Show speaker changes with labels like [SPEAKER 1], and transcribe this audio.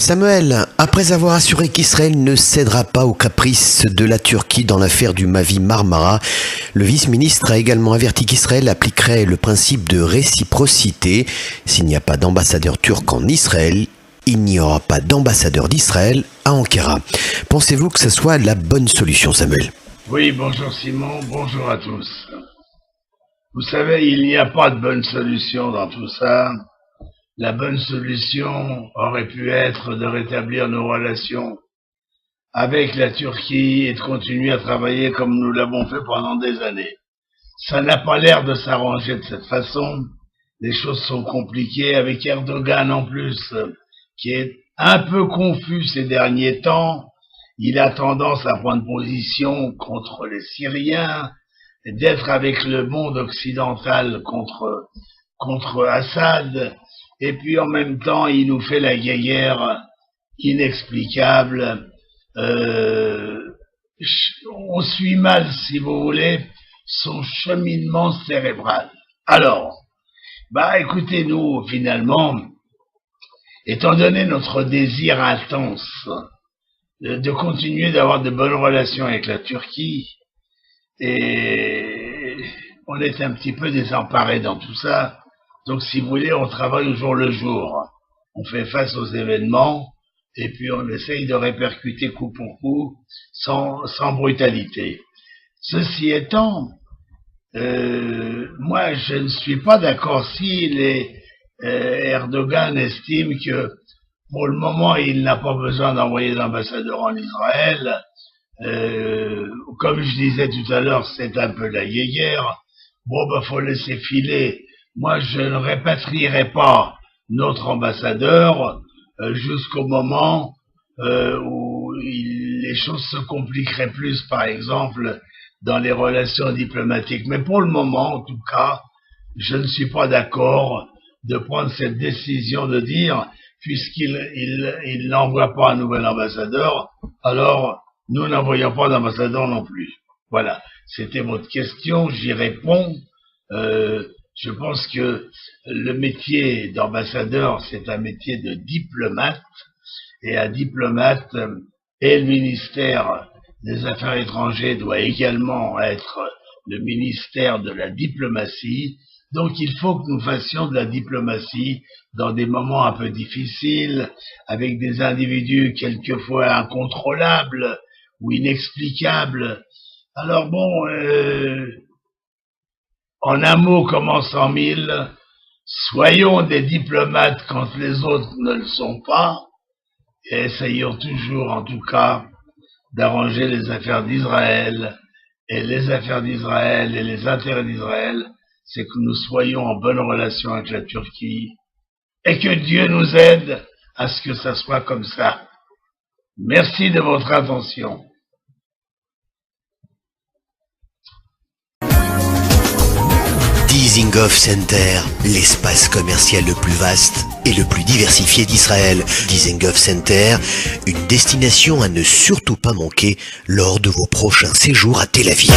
[SPEAKER 1] Samuel, après avoir assuré qu'Israël ne cédera pas aux caprices de la Turquie dans l'affaire du Mavi Marmara, le vice-ministre a également averti qu'Israël appliquerait le principe de réciprocité. S'il n'y a pas d'ambassadeur turc en Israël, il n'y aura pas d'ambassadeur d'Israël à Ankara. Pensez-vous que ce soit la bonne solution, Samuel?
[SPEAKER 2] Oui, bonjour Simon, bonjour à tous. Vous savez, il n'y a pas de bonne solution dans tout ça. La bonne solution aurait pu être de rétablir nos relations avec la Turquie et de continuer à travailler comme nous l'avons fait pendant des années. Ça n'a pas l'air de s'arranger de cette façon. Les choses sont compliquées avec Erdogan en plus, qui est un peu confus ces derniers temps. Il a tendance à prendre position contre les Syriens, d'être avec le monde occidental contre Assad, et puis en même temps il nous fait la guerre inexplicable. On suit mal, si vous voulez, son cheminement cérébral. Alors, écoutez, nous, finalement, étant donné notre désir intense de continuer d'avoir de bonnes relations avec la Turquie, et on est un petit peu désemparés dans tout ça, donc si vous voulez, on travaille au jour le jour. On fait face aux événements, et puis on essaye de répercuter coup pour coup, sans brutalité. Ceci étant, moi je ne suis pas d'accord si Erdogan estime que pour le moment il n'a pas besoin d'envoyer d'ambassadeur en Israël. Comme je disais tout à l'heure, c'est un peu la guéguerre. Faut laisser filer. Moi, je ne répatrierai pas notre ambassadeur jusqu'au moment où les choses se compliqueraient plus, par exemple, dans les relations diplomatiques. Mais pour le moment, en tout cas, je ne suis pas d'accord de prendre cette décision de dire, puisqu'il n'envoie pas un nouvel ambassadeur, alors nous n'envoyons pas d'ambassadeur non plus. Voilà, c'était votre question, j'y réponds. Je pense que le métier d'ambassadeur, c'est un métier de diplomate, et un diplomate et le ministère des Affaires étrangères doit également être le ministère de la diplomatie. Donc il faut que nous fassions de la diplomatie dans des moments un peu difficiles, avec des individus quelquefois incontrôlables ou inexplicables. Alors en un mot comme en 100 000, soyons des diplomates quand les autres ne le sont pas, et essayons toujours, en tout cas, d'arranger les affaires d'Israël, et les affaires d'Israël et les intérêts d'Israël, c'est que nous soyons en bonne relation avec la Turquie, et que Dieu nous aide à ce que ça soit comme ça. Merci de votre attention.
[SPEAKER 1] Dizengoff Center, l'espace commercial le plus vaste et le plus diversifié d'Israël. Dizengoff Center, une destination à ne surtout pas manquer lors de vos prochains séjours à Tel Aviv.